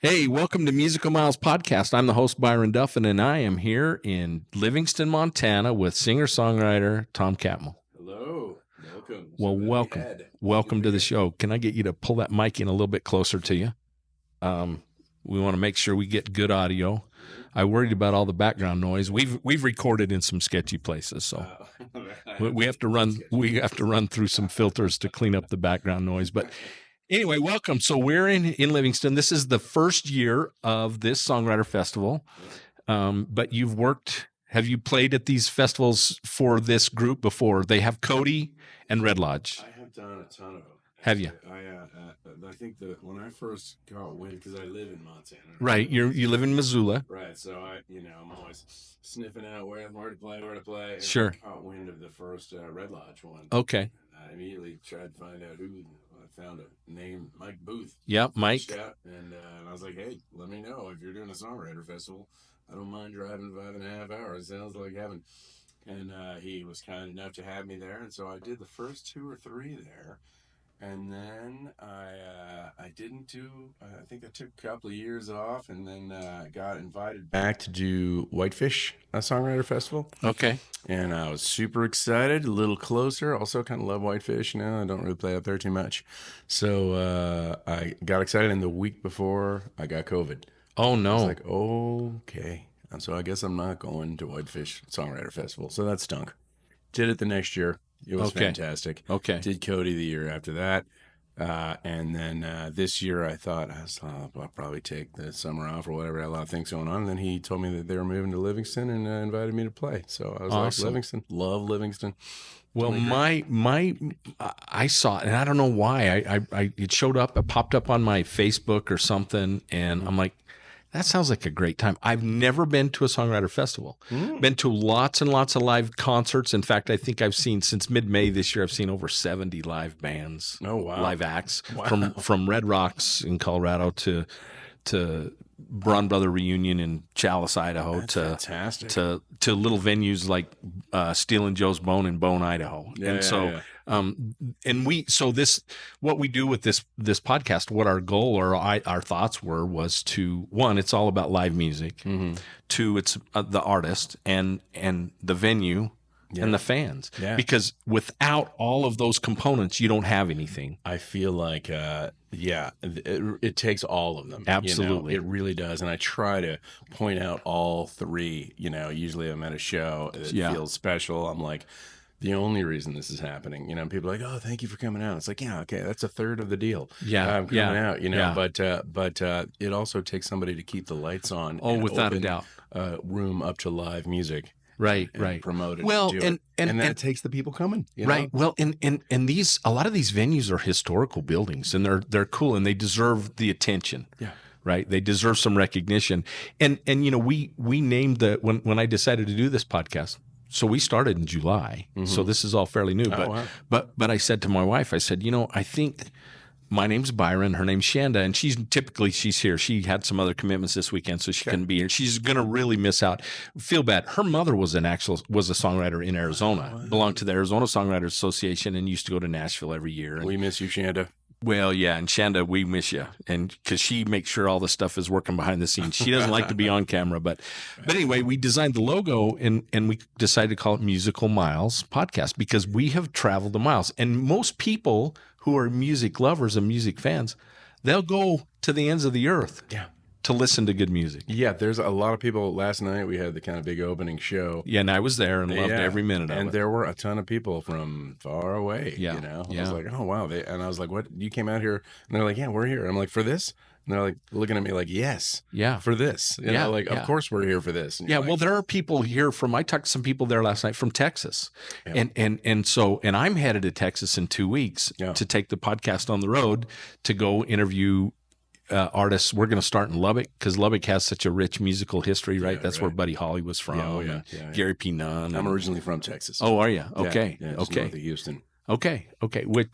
Hey, welcome to Musical Miles Podcast. I'm the host, Byron Duffin, and I am here in Livingston, Montana with singer-songwriter Tom Catmull. Hello. Welcome. Well, welcome. Welcome to the show. Can I get you to pull that mic in a little bit closer to you? We want to make sure we get good audio. I worried about all the background noise. We've recorded in some sketchy places, so we have to run through some filters to clean up the background noise. But anyway, welcome. So we're in Livingston. This is the first year of this Songwriter Festival. But have you played at these festivals for this group before? They have Cody and Red Lodge. I have done a ton of them. Have you? I think that when I first got wind, because I live in Montana. Right. You live in Missoula. Right. So I'm always sniffing out where to play. And Sure. I caught wind of the first Red Lodge one. Okay. I immediately tried to find out who. I found a name, Mike Booth. Yep, Mike. And I was like, hey, let me know if you're doing a songwriter festival. I don't mind driving 5.5 hours. Sounds like heaven. And he was kind enough to have me there. And so I did the first 2 or 3 there. And then I didn't do, I think I took a couple of years off and then got invited back to do Whitefish Songwriter Festival. Okay. And I was super excited, a little closer. Also kind of love Whitefish. I don't really play up there too much. So I got excited, and the week before I got COVID. Oh, no. I was like, okay. And so I guess I'm not going to Whitefish Songwriter Festival. So that stunk. Did it the next year. It was fantastic. Okay. Did Cody the year after that. And then this year I thought, I'll probably take the summer off or whatever. I had a lot of things going on. And then he told me that they were moving to Livingston and invited me to play. So I was awesome. like, Livingston. Love Livingston. Well, I saw it, and I don't know why. It showed up, it popped up on my Facebook or something, and I'm like, that sounds like a great time. I've never been to a songwriter festival. Been to lots and lots of live concerts. In fact, I think I've seen since mid-May this year, I've seen over 70 live bands. Oh, wow. Live acts from Red Rocks in Colorado to Braun Brother Reunion in Chalice, Idaho. That's fantastic. to little venues like Steel and Joe's Bone in Bone, Idaho. What we do with this podcast, what our goal or our thoughts was to, one, it's all about live music. Mm-hmm. 2, it's the artist and the venue and the fans. Yeah. Because without all of those components, you don't have anything. I feel like, it takes all of them. Absolutely. It really does. And I try to point out all 3. Usually I'm at a show that feels special. I'm like, the only reason this is happening, people are like, oh, thank you for coming out. It's like, yeah, okay, that's a third of the deal. Yeah. I'm coming out, but it also takes somebody to keep the lights on. Oh, without a doubt. Room up to live music. Right. Promote it. Well, and that takes the people coming. Right. Well, and a lot of these venues are historical buildings, and they're cool, and they deserve the attention. Yeah. Right. They deserve some recognition. And we named when I decided to do this podcast. So we started in July. Mm-hmm. So this is all fairly new. But I said to my wife, I said, I think my name's Byron. Her name's Shanda, and she's here. She had some other commitments this weekend, so she couldn't be here. She's gonna really miss out. Feel bad. Her mother was a songwriter in Arizona, belonged to the Arizona Songwriters Association, and used to go to Nashville every year. And we miss you, Shanda. Well, yeah, and Shanda, we miss you, and because she makes sure all the stuff is working behind the scenes. She doesn't like to be on camera, but anyway, we designed the logo and we decided to call it Musical Miles Podcast because we have traveled the miles, and most people who are music lovers and music fans, they'll go to the ends of the earth. Yeah. To listen to good music. Yeah, there's a lot of people. Last night we had the kind of big opening show. Yeah, and I was there and loved every minute of it. And there were a ton of people from far away. Yeah, I was like, oh wow. And I was like, what? You came out here? And they're like, yeah, we're here. I'm like, for this? And they're like looking at me like, yes, for this. Of course we're here for this. Yeah, well, there are people here I talked to some people there last night from Texas. Yeah. And I'm headed to Texas in 2 weeks to take the podcast on the road to go interview artists. We're going to start in Lubbock because Lubbock has such a rich musical history, right? That's where Buddy Holly was from. Gary P. Nunn. I'm originally from Texas. Oh, are you? Okay. Okay. Okay. North of Houston. Okay.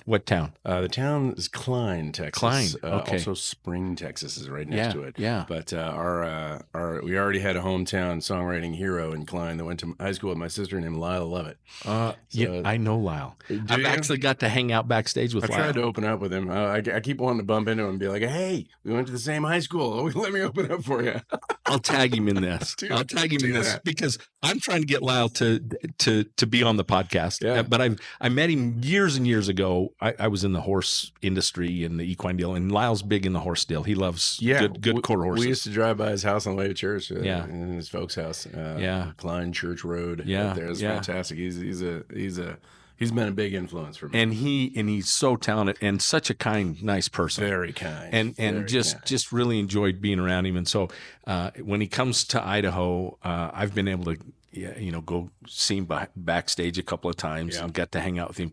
What town? The town is Klein, Texas. Klein, okay. Also, Spring, Texas is right next to it. Yeah. But we already had a hometown songwriting hero in Klein that went to high school with my sister named Lyle Lovett. Yeah, I know Lyle. I've actually got to hang out backstage with I've Lyle. tried to open up with him. I keep wanting to bump into him and be like, "Hey, we went to the same high school. Let me open up for you." I'll tag him in this. I'll tag him in this because I'm trying to get Lyle to be on the podcast. Yeah. But I met him years and years ago. I was in the horse industry and the equine deal, and Lyle's big in the horse deal. He loves good quarter horses. We used to drive by his house on the way to church. Yeah. In his folks' house. Klein Church Road. Yeah. Right there. It's fantastic. He's been a big influence for me. And he's so talented and such a kind, nice person. Very kind. And Very just really enjoyed being around him. And so when he comes to Idaho, I've been able to go see him backstage a couple of times and get to hang out with him.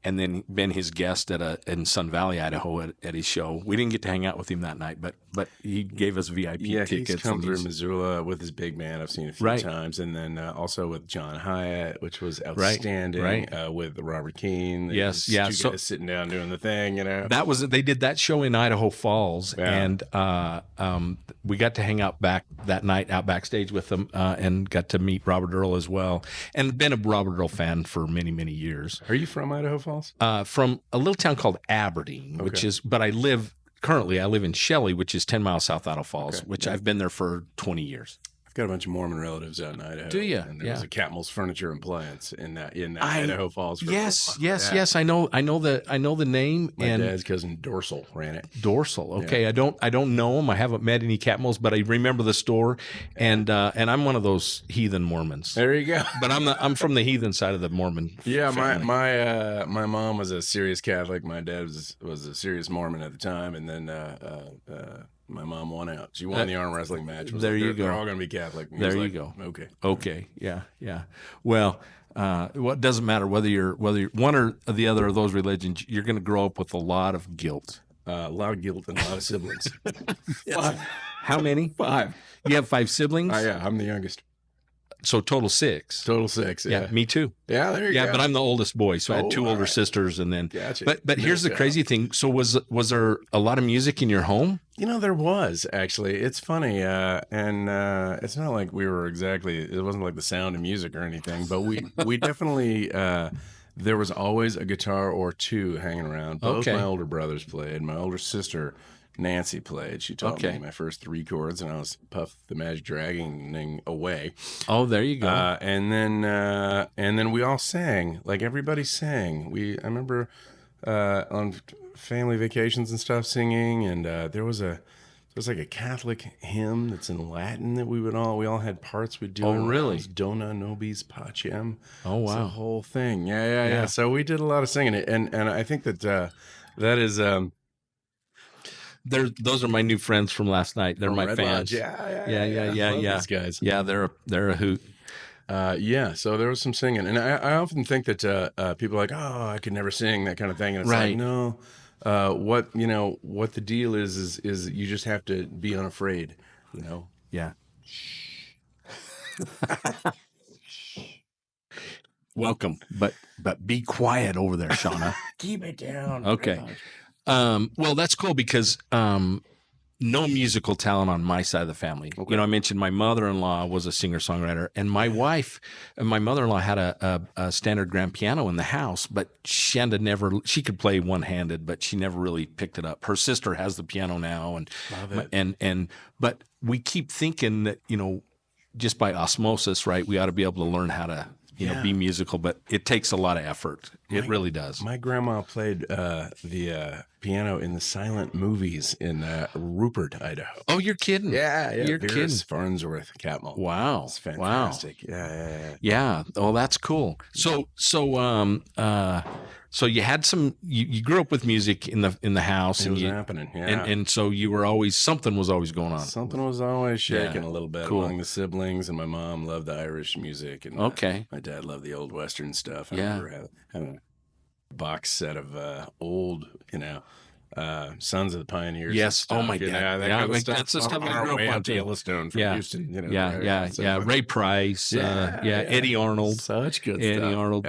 And then been his guest in Sun Valley, Idaho, at his show. We didn't get to hang out with him that night, but he gave us VIP tickets. He's come through Missoula with his big band. I've seen a few times, and then also with John Hyatt, which was outstanding. Right. With Robert Keen. Yes, two guys sitting down doing the thing. That was they did that show in Idaho Falls, and we got to hang out that night out backstage with them, and got to meet Robert Earl as well, and been a Robert Earl fan for many years. Are you from Idaho Falls? From a little town called Aberdeen, but I live in Shelley, which is 10 miles south Idaho Falls, which I've been there for 20 years. I've got a bunch of Mormon relatives out in Idaho. Do you? And there was a Catmull's Furniture and Appliance in Idaho Falls. Yes. I know the name. My dad's cousin Dorsal ran it. Dorsal. Okay. Yeah. I don't know him. I haven't met any Catmulls, but I remember the store. And I'm one of those heathen Mormons. There you go. But I'm from the heathen side of the Mormon. Yeah. family. My mom was a serious Catholic. My dad was a serious Mormon at the time, and then my mom won out. She won the arm wrestling match. There you go. They're all going to be Catholic. There you go. Okay. Yeah. Well, it doesn't matter whether you're one or the other of those religions. You're going to grow up with a lot of guilt. A lot of guilt and a lot of siblings. Yes. 5. How many? 5. You have 5 siblings? Yeah, I'm the youngest. So total 6. Total 6. Yeah, me too. Yeah, there you go. Yeah, but I'm the oldest boy, so I had 2 older sisters, and then. Gotcha. But here's the crazy thing. So was there a lot of music in your home? There was actually. It's funny, and it's not like we were exactly. It wasn't like The Sound of Music or anything, but we definitely. There was always a guitar or 2 hanging around. Both my older brothers played. My older sister Nancy played. She taught me my first 3 chords, and I was Puff the Magic Dragon away. Oh, there you go. And then we all sang. Like everybody sang. I remember on family vacations and stuff singing, and there was like a Catholic hymn that's in Latin that we all had parts we'd do. Oh, really? Dona nobis pacem. Oh, wow. It's the whole thing. Yeah. So we did a lot of singing, and I think that that is. Those are my new friends from last night. They're my Red fans. Lodge. Yeah. Yeah. These guys. Yeah, they're a hoot. So there was some singing, and I often think that people are like, oh, I could never sing, that kind of thing, and it's like, no. What the deal is you just have to be unafraid, Yeah. Welcome, but be quiet over there, Shauna. Keep it down. Okay. Well, that's cool because no musical talent on my side of the family. Okay. I mentioned my mother-in-law was a singer-songwriter, and my wife and my mother-in-law had a standard grand piano in the house, but she could play one-handed, but she never really picked it up. Her sister has the piano now, but we keep thinking that, just by osmosis, right, we ought to be able to learn how to be musical, but it takes a lot of effort. It really does. My grandma played the piano in the silent movies in Rupert, Idaho. Oh, you're kidding? Yeah. You're kidding. Farnsworth Catmull. Wow. It's fantastic. Wow. Yeah. Oh, that's cool. So you had you grew up with music in the house. It was happening. Yeah. And so you were something was always going on. Something was always shaking a little bit among the siblings, and my mom loved the Irish music, and my dad loved the old Western stuff. I remember having a box set of old, Sons of the Pioneers. Yes. Stuff, Oh my God. that kind of stuff. That's the stuff on I our grew way up on out to too. Yellowstone from Houston. Yeah. Ray Price. Eddie Arnold. Such good Eddie stuff. Arnold.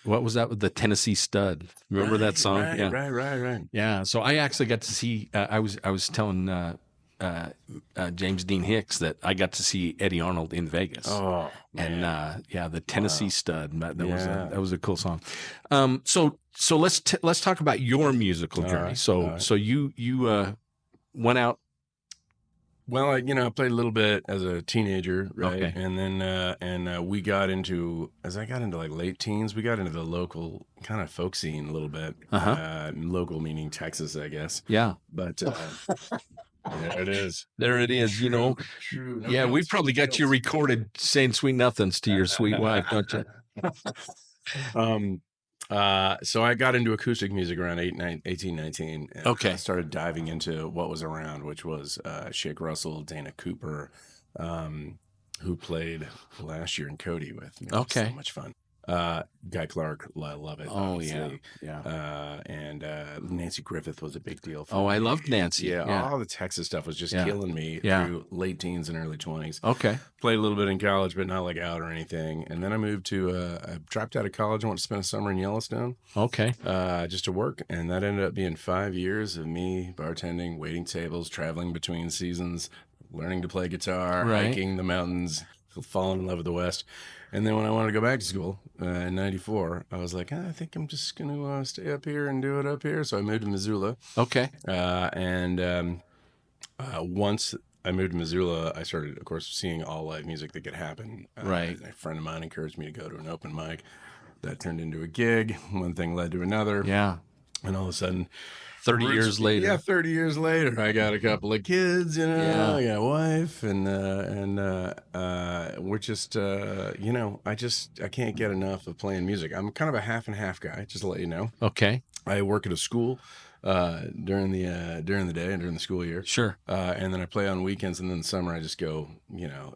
What was that with the Tennessee Stud? Remember that song? Right. Yeah. So I actually got to see. I was telling James Dean Hicks that I got to see Eddie Arnold in Vegas. Oh, man. And the Tennessee Stud. That was a cool song. So let's talk about your musical journey. So you went out. Well, I played a little bit as a teenager, right? Okay. And then we got into, as I got into like late teens, we got into the local kind of folk scene a little bit. Local meaning Texas, I guess. Yeah. But there it is. There it is. True. No, Yeah, we've probably got you recorded saying sweet nothings to your sweet wife, don't you? So I got into acoustic music around 18, 19. And Okay. I started diving into what was around, which was Shake Russell, Dana Cooper, who played last year in Cody with me. Okay. So much fun. Guy Clark, I love it. Oh, obviously. yeah. And Nancy Griffith was a big deal for Oh, me. I loved Nancy. Yeah, all the Texas stuff was just killing me through late teens and early 20s. Okay. Played a little bit in college, but not like out or anything. And then I moved I dropped out of college and went to spend a summer in Yellowstone. Okay. Just to work. And that ended up being 5 years of me bartending, waiting tables, traveling between seasons, learning to play guitar, hiking the mountains, falling in love with the West. And then when I wanted to go back to school in 94, I was like, I think I'm just going to stay up here and do it up here. So I moved to Missoula. Okay. Once I moved to Missoula, I started, of course, seeing all live music that could happen. Right. A friend of mine encouraged me to go to an open mic. That turned into a gig. One thing led to another. Yeah. And all of a sudden, 30 years later. Yeah, 30 years later, I got a couple of kids, I got a wife, and we're just, I can't get enough of playing music. I'm kind of a half and half guy, just to let you know. Okay. I work at a school during the day and during the school year. Sure. And then I play on weekends, and then the summer I just go,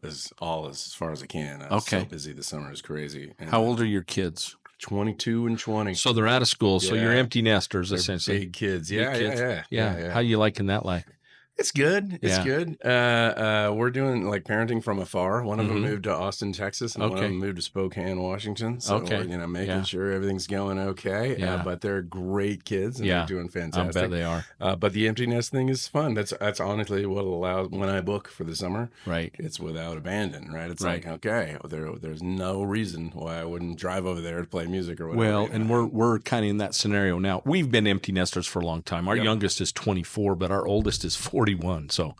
as far as I can. I'm so busy. The summer is crazy. And how old are your kids? 22 and 20. So they're out of school. So you're empty nesters, they're essentially. Big kids. Big kids. Yeah. How you liking that life? It's good. It's good. We're doing like parenting from afar. One of them moved to Austin, Texas, and one of them moved to Spokane, Washington. So we're, making sure everything's going okay. But they're great kids and they're doing fantastic. I bet they are. But the empty nest thing is fun. That's honestly what allows when I book for the summer. Right. It's without abandon. Right. It's like, okay, there's no reason why I wouldn't drive over there to play music or whatever. Well, and we're kind of in that scenario now. We've been empty nesters for a long time. Our youngest is 24, but our oldest is 41. So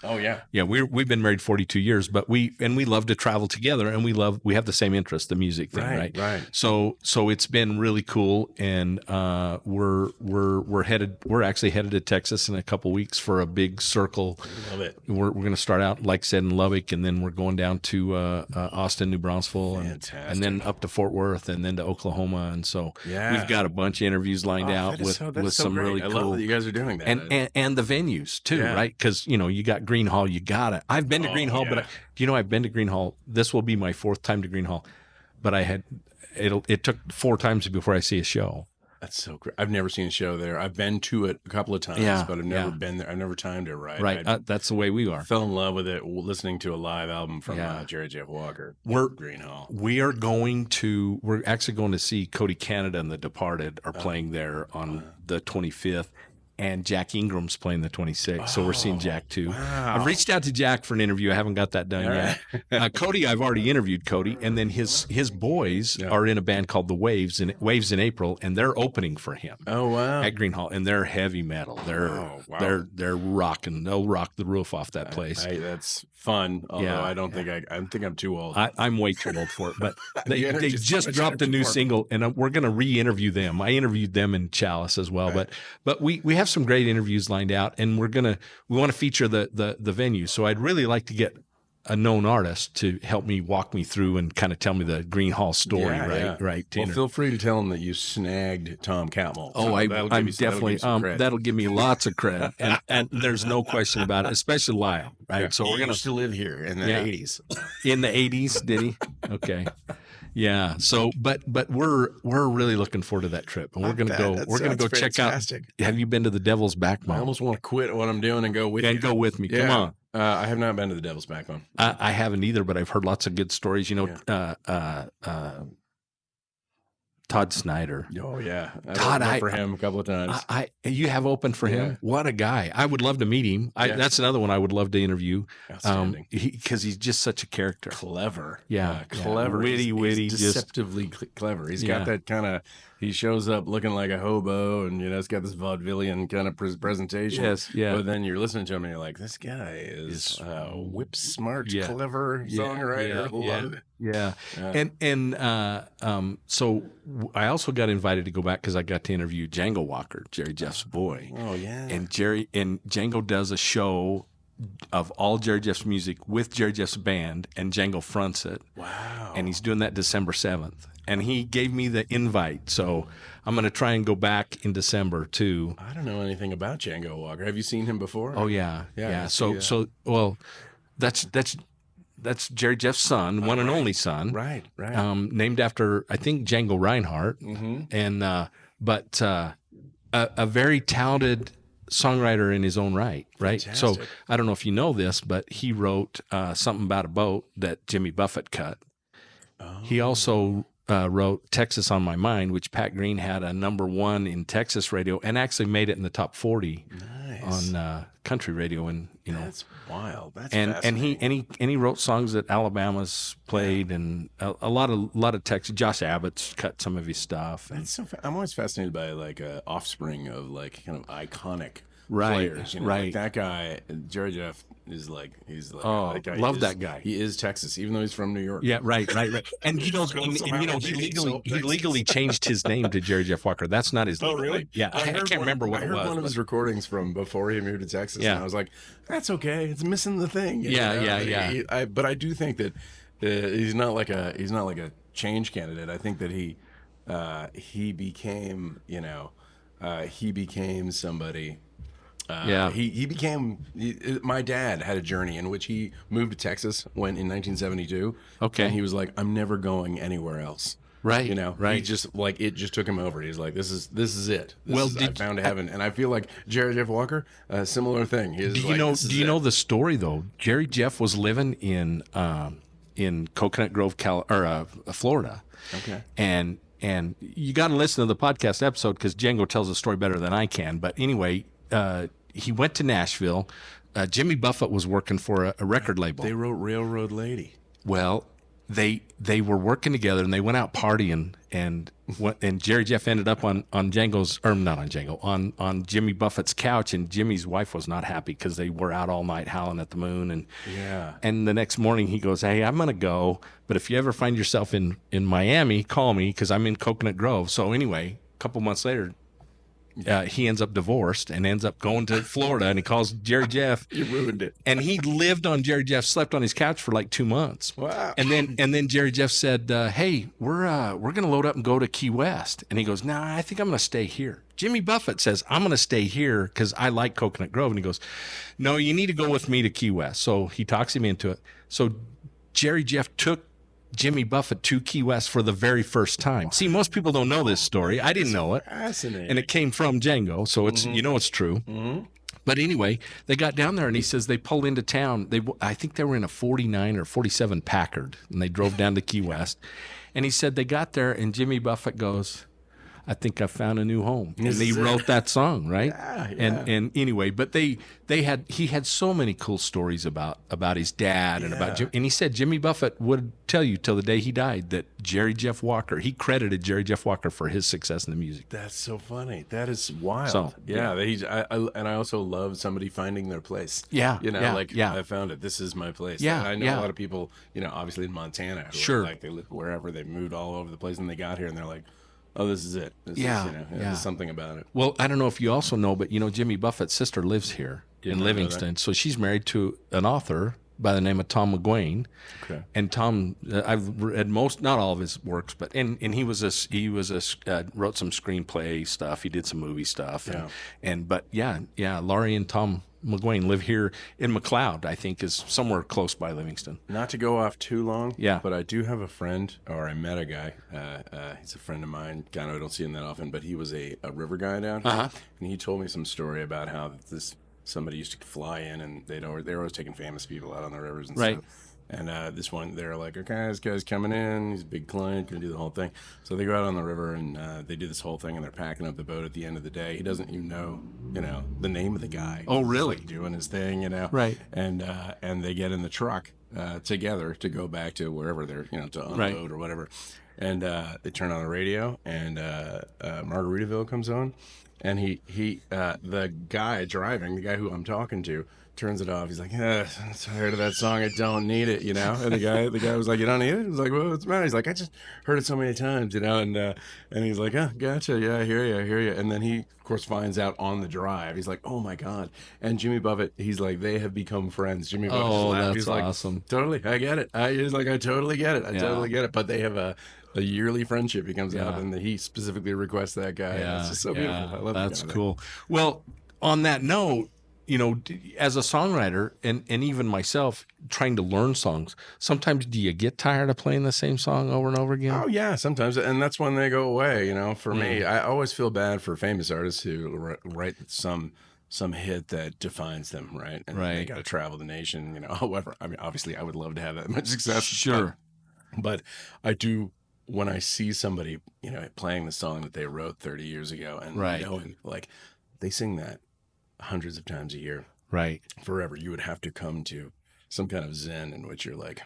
we've been married 42 years, but we love to travel together, and we have the same interest, the music thing, right? So it's been really cool, and we're actually headed to Texas in a couple weeks for a big circle. Love it. We're going to start out, like I said, in Lubbock, and then we're going down to Austin, New Braunfels, and then up to Fort Worth, and then to Oklahoma, and so we've got a bunch of interviews lined out with some great. really I cool. love that you guys are doing that, and the venues too, right? Because you got Green Hall, you got it. I've been to Green Hall, but I've been to Green Hall. This will be my 4th time to Green Hall, but it took 4 times before I see a show. That's so great. I've never seen a show there. I've been to it a couple of times, but I've never been there. I've never timed it right. Right. That's the way we are. Fell in love with it listening to a live album from Jerry Jeff Walker. Green Hall. We're actually going to see Cody Canada and The Departed are playing there on the 25th. And Jack Ingram's playing the 26th, so we're seeing Jack too. Wow. I've reached out to Jack for an interview. I haven't got that done yet. Cody, I've already interviewed Cody, and then his boys are in a band called the Waves in April, and they're opening for him. Oh wow! At Green Hall, and they're heavy metal. They're rocking. They'll rock the roof off that place. That's fun. Although I don't think I think I'm too old. I'm way too old for it. But they just dropped a new single, and we're going to re-interview them. I interviewed them in Chalice as well, but we have some great interviews lined out, and we want to feature the venue. So I'd really like to get a known artist to help me walk me through and kind of tell me the Green Hall story, right? Well, feel free to tell him that you snagged Tom Catmull. Oh, I'm definitely that'll give me lots of credit, and there's no question about it, especially live, right? So we're gonna still live here in the 80s. In the 80s, did he? Okay. Yeah. So, but we're really looking forward to that trip, and we're gonna go. We're gonna go check out. Have you been to the Devil's Backbone? I almost want to quit what I'm doing and go with you. And go with me. Yeah. Come on. I have not been to the Devil's Backbone. I haven't either, but I've heard lots of good stories. You know, Todd Snider. Oh yeah, Todd, I for him a couple of times. You have opened for him. What a guy! I would love to meet him. That's another one I would love to interview. Outstanding. Because he's just such a character. Clever. Clever. Witty, he's deceptively clever. He's got that kind of. He shows up looking like a hobo, and it's got this vaudevillian kind of presentation. Yes, yeah. But then you're listening to him, and you're like, this guy is whip smart, clever songwriter. Love it. Yeah. And so I also got invited to go back because I got to interview Django Walker, Jerry Jeff's boy. Oh yeah. And Django does a show of all Jerry Jeff's music with Jerry Jeff's band, and Django fronts it. Wow. And he's doing that December 7th. And he gave me the invite, so I'm going to try and go back in December too. I don't know anything about Django Walker. Have you seen him before? Oh yeah. So that's Jerry Jeff's son, one and only son. Right. Named after, I think, Django Reinhardt. Mm-hmm. And but a very talented songwriter in his own right. Fantastic. So I don't know if you know this, but he wrote something about a boat that Jimmy Buffett cut. Oh. He also wrote Texas on My Mind, which Pat Green had a #1 in Texas radio and actually made it in the top 40 on country radio. And that's wild. That's fascinating. And he wrote songs that Alabama's played, and a lot of Texas. Josh Abbott's cut some of his stuff. That's so. I'm always fascinated by like offspring of like kind of iconic players. Like that guy, Jerry Jeff. He's like that guy. Love that guy. He is Texas, even though he's from New York. Yeah, right. And he legally changed his name to Jerry Jeff Walker. That's not his name. Oh, really? Yeah, I can't remember what it was. I heard one of his recordings from before he moved to Texas, and I was like, "That's okay. It's missing the thing." Yeah. But I do think that he's not like a change candidate. I think that he became somebody. He became. My dad had a journey in which he moved to Texas in 1972. Okay, and he was like, "I'm never going anywhere else." Right, right. He just it just took him over. He's like, "This is it. I found heaven." And I feel like Jerry Jeff Walker, a similar thing. Do you know the story though? Jerry Jeff was living in Coconut Grove, Florida. Okay, and you got to listen to the podcast episode because Django tells the story better than I can. But anyway. He went to Nashville. Jimmy Buffett was working for a record label. They wrote Railroad Lady. Well, they were working together and they went out partying and Jerry Jeff ended up on Jimmy Buffett's couch, and Jimmy's wife was not happy because they were out all night howling at the moon and the next morning he goes, "Hey, I'm gonna go, but if you ever find yourself in Miami, call me because I'm in Coconut Grove." So anyway, a couple months later. He ends up divorced and ends up going to Florida, and he calls Jerry Jeff. You ruined it. And he lived on Jerry Jeff, slept on his couch for like 2 months. Wow. And then Jerry Jeff said, "Hey, we're gonna load up and go to Key West." And he goes, "Nah, I think I'm gonna stay here." Jimmy Buffett says, "I'm gonna stay here because I like Coconut Grove." And he goes, "No, you need to go with me to Key West." So he talks him into it. So Jerry Jeff took Jimmy Buffett to Key West for the very first time. See, most people don't know this story. I didn't know it. Fascinating. And it came from Django, so it's it's true. Mm-hmm. But anyway, they got down there, and he says they pulled into town. I think they were in a 49 or 47 Packard, and they drove down to Key West. And he said they got there, and Jimmy Buffett goes, "I think I found a new home." And he wrote that song, right? Yeah. And anyway, but he had so many cool stories about his dad and about Jim. And he said Jimmy Buffett would tell you till the day he died that Jerry Jeff Walker, he credited Jerry Jeff Walker for his success in the music. That's so funny. That is wild. So, I also love somebody finding their place. Yeah. I found it. This is my place. Yeah. And I know a lot of people, obviously in Montana, who are like they live wherever, they moved all over the place, and they got here and they're like, "Oh, this is it. There's something about it." Well, I don't know if you also know, but Jimmy Buffett's sister lives here in Livingston. So she's married to an author by the name of Tom McGuane. Okay. And Tom, I've read not all of his works, but and he wrote some screenplay stuff. He did some movie stuff. Yeah. But Laurie and Tom McGuane live here in McLeod, I think is somewhere close by Livingston. Not to go off too long, Yeah. but I do have a friend, or I met a guy. He's a friend of mine. Kind of, I don't see him that often, but he was a river guy down here, and he told me some story about how somebody used to fly in, and they're always taking famous people out on the rivers and Right. stuff. And this one, they're like, okay, this guy's coming in. He's a big client, gonna do the whole thing. So they go out on the river and they do this whole thing, and they're packing up the boat at the end of the day. He doesn't even know, the name of the guy. Oh, really? He's, like, doing his thing, Right. And they get in the truck together to go back to wherever they're, to unload Right. or whatever. And they turn on the radio, and Margaritaville comes on, and the guy driving, the guy who I'm talking to, turns it off. He's like, I'm tired of that song. I don't need it, And the guy was like, you don't need it? He was like, well, what's the matter? He's like, I just heard it so many times, And he's like, oh, gotcha. Yeah, I hear you. And then he, of course, finds out on the drive. He's like, oh my God. And Jimmy Buffett, he's like, they have become friends. Jimmy Buffett. Oh, that's he's like, awesome. Totally, I get it. He's like, I totally get it. Totally get it. But they have a yearly friendship. He comes out, and he specifically requests that guy. Yeah, It's just so beautiful. I love that's that guy. cool. Well, on that note, as a songwriter and even myself trying to learn songs, sometimes do you get tired of playing the same song over and over again? Oh yeah, sometimes, and that's when they go away. For me, I always feel bad for famous artists who write some hit that defines them, right? And Right. they got to travel the nation. However, I mean, obviously, I would love to have that much success. Sure. But I do when I see somebody, playing the song that they wrote 30 years ago, and Right. knowing like they sing that hundreds of times a year, Right. forever, you would have to come to some kind of zen in which you're like,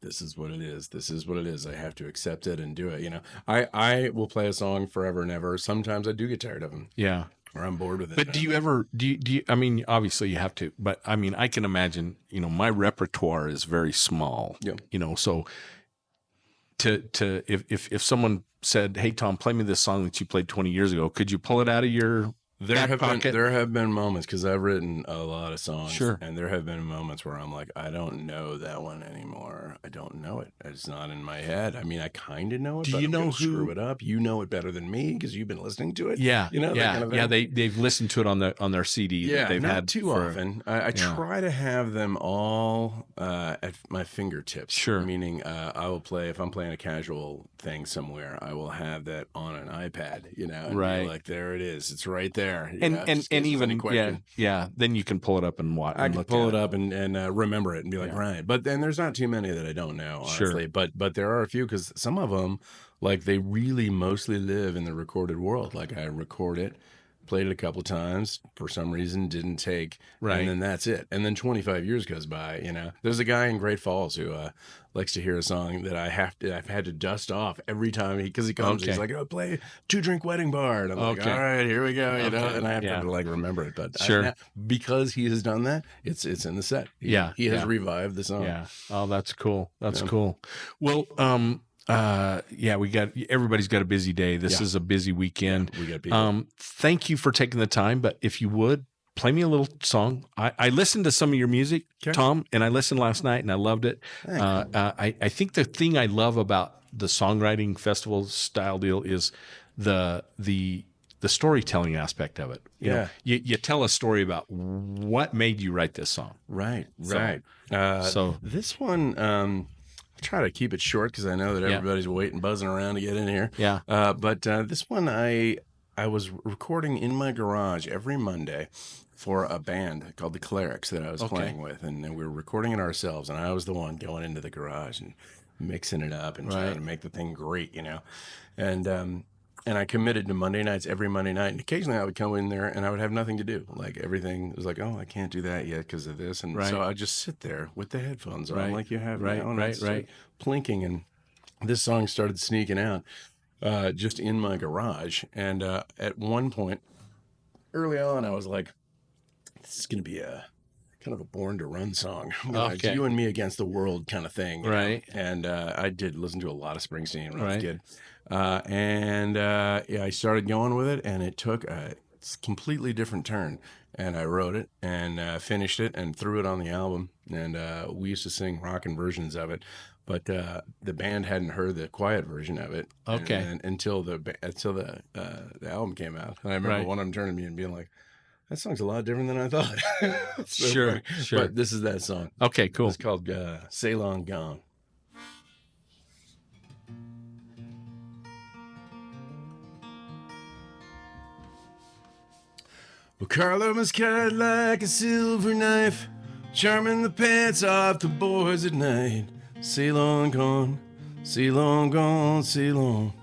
this is what it is. This is what it is. I have to accept it and do it. I will play a song forever and ever. Sometimes I do get tired of them, Yeah. or I'm bored with it. But do you ever, do you, I mean, obviously you have to, but I mean, I can imagine, my repertoire is very small, Yeah. So if someone said, hey, Tom, play me this song that you played 20 years ago, could you pull it out of your back pocket? There have been moments, because I've written a lot of songs, Sure. and there have been moments where I'm like, I don't know that one anymore. I don't know it. It's not in my head. I mean, I kind of know it. Do but you I'm know gonna who- screw it up? You know it better than me because you've been listening to it. Yeah. that yeah. kind of Yeah. thing. They've listened to it on their CD that they've not had too for- often. I try to have them all at my fingertips. Sure. Meaning, I will play, if I'm playing a casual thing somewhere, I will have that on an iPad, and Right. be like, there it is. It's right there. And even, yeah. Then you can pull it up and watch. I can look pull at it up and remember it and be like, right. But then there's not too many that I don't know, honestly. Sure. But there are a few, because some of them, like, they really mostly live in the recorded world. Like, I record it, played it a couple times, for some reason didn't take, Right. and then that's it. And then 25 years goes by. There's a guy in Great Falls who likes to hear a song that I've had to dust off every time because he comes. Okay. He's like, oh, play 2 Drink Wedding Bar, and I'm like, Okay. all right, here we go. Okay. And I have Yeah. to like remember it. But Sure. because he has done that, it's in the set. He has revived the song. Yeah. Oh, that's cool. That's cool. Well, everybody's got a busy day. This is a busy weekend. We got people. Thank you for taking the time, but if you would play me a little song. I listened to some of your music, Okay. Tom, and I listened last night and I loved it. I think the thing I love about the songwriting festival style deal is the storytelling aspect of it. You know, you tell a story about what made you write this song. Right. So this one, I try to keep it short because I know that everybody's waiting, buzzing around to get in here. Yeah. But this one, I was recording in my garage every Monday for a band called the Clerics that I was playing with, and we were recording it ourselves. And I was the one going into the garage and mixing it up and trying to make the thing great, you know. And I committed to Monday nights, every Monday night. And occasionally I would come in there and I would have nothing to do. Like everything was like, oh, I can't do that yet because of this. And so I'd just sit there with the headphones on like you have now. And I'd start plinking. And this song started sneaking out just in my garage. And at one point, early on, I was like, this is going to be a kind of a Born to Run song. It's you and me against the world kind of thing. You know? And I did listen to a lot of Springsteen when I was a kid. I started going with it, and it took a completely different turn. And I wrote it and finished it and threw it on the album. And we used to sing rockin' versions of it, but the band hadn't heard the quiet version of it. And until the album came out. And I remember one of them turning to me and being like, That song's a lot different than I thought. So Sure, funny. sure. But this is that song. Okay, cool. It's called Sail On Gone. Well, Carla was cut like a silver knife, charming the pants off the boys at night. Sail on gone, sail on gone, sail on.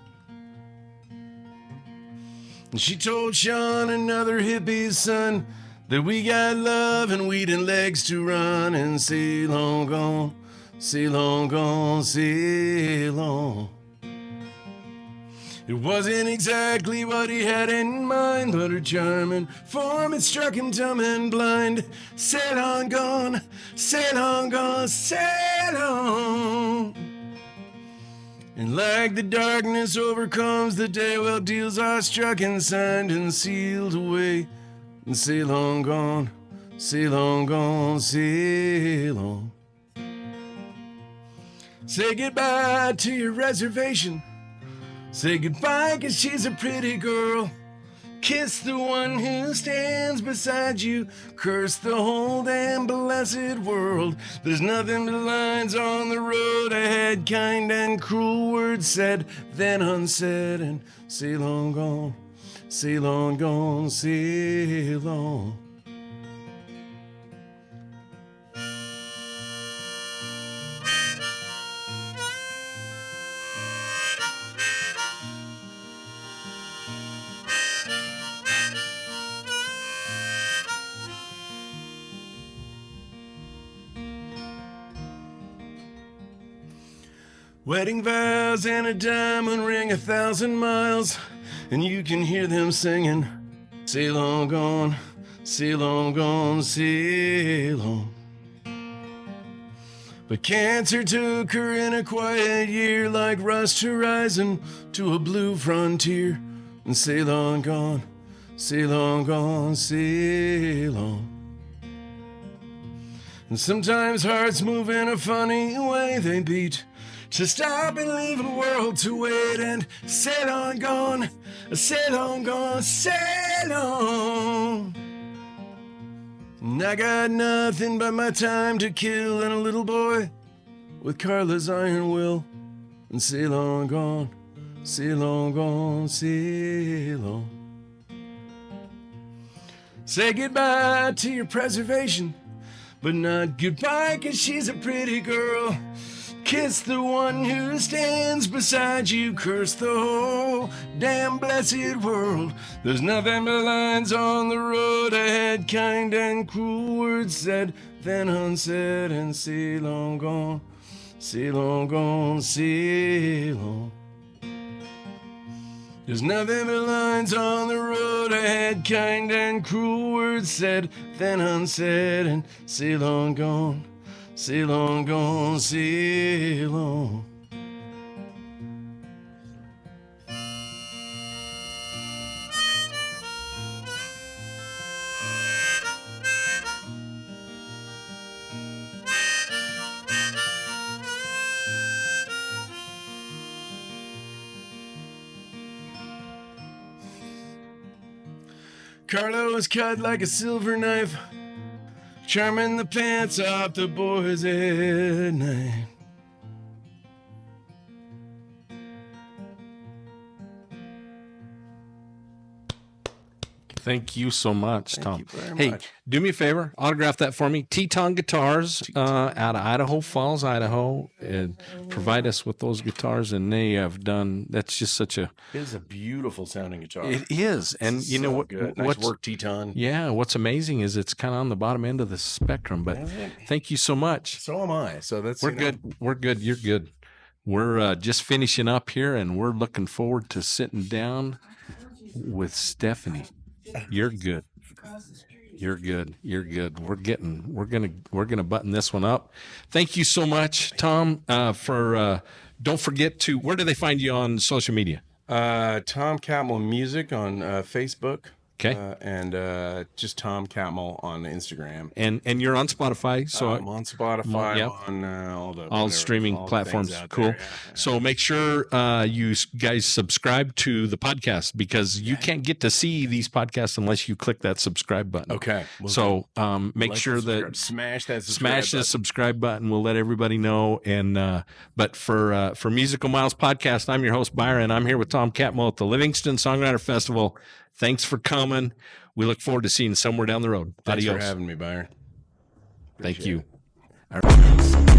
And she told Sean, another hippie's son, that we got love and weed and legs to run. And sail on gone, sail on gone, sail on. It wasn't exactly what he had in mind, but her charming form had struck him dumb and blind. Sail on gone, sail on gone, sail on. And like the darkness overcomes the day, well, deals are struck and signed and sealed away. And sail on gone, sail on gone, sail on. Say goodbye to your reservation. Say goodbye, 'cause she's a pretty girl. Kiss the one who stands beside you. Curse the whole damn blessed world. There's nothing but lines on the road ahead, kind and cruel words said, then unsaid. And sail on gone, sail on gone, sail on. Wedding vows and a diamond ring 1,000 miles, and you can hear them singing, sail on gone, sail on gone, sail on. But cancer took her in a quiet year, like rust horizon to a blue frontier. And sail on gone, sail on gone, sail on. And sometimes hearts move in a funny way, they beat to stop and leave a world to wait. And sail on gone, sail on gone, sail on. And I got nothing but my time to kill and a little boy with Carla's iron will. And sail on gone, sail on gone, sail on. Say goodbye to your preservation, but not goodbye, 'cause she's a pretty girl. Kiss the one who stands beside you. Curse the whole damn blessed world. There's nothing but lines on the road ahead, kind and cruel words said, then unsaid. And sail on gone, sail on gone, sail on. There's nothing but lines on the road ahead, kind and cruel words said, then unsaid. And sail on gone, sail on gone, sail on. Carla was cut like a silver knife, charming the pants off the boys at night. Thank you so much, Tom. Thank you very Hey, much. do me a favor, autograph that for me. Teton Guitars out of Idaho Falls, Idaho, and provide us with those guitars. And they have done. That's just such a. It is a beautiful sounding guitar. It is, and you know So what? good. Nice What's work, Teton. yeah? What's amazing is it's kind of on the bottom end of the spectrum. But thank you so much. So am I. So that's We're good. We're good. You're good. We're just finishing up here, and we're looking forward to sitting down with Stephanie. You're good. You're good. You're good. We're gonna button this one up. Thank you so much, Tom. Don't forget to. Where do they find you on social media? Tom Catmull Music on Facebook. Okay. And just Tom Catmull on Instagram. And you're on Spotify, so I'm on Spotify, yep. on all whatever, streaming all the platforms. things out Cool. there, yeah. So make sure you guys subscribe to the podcast, because you can't get to see these podcasts unless you click that subscribe button. Okay. So make sure that smash that the subscribe button. We'll let everybody know. And but for Musical Miles Podcast, I'm your host Byron. I'm here with Tom Catmull at the Livingston Songwriter Festival. Thanks for coming. We look forward to seeing you somewhere down the road. Thanks Adios. for having me, Byron. Thank you. All right.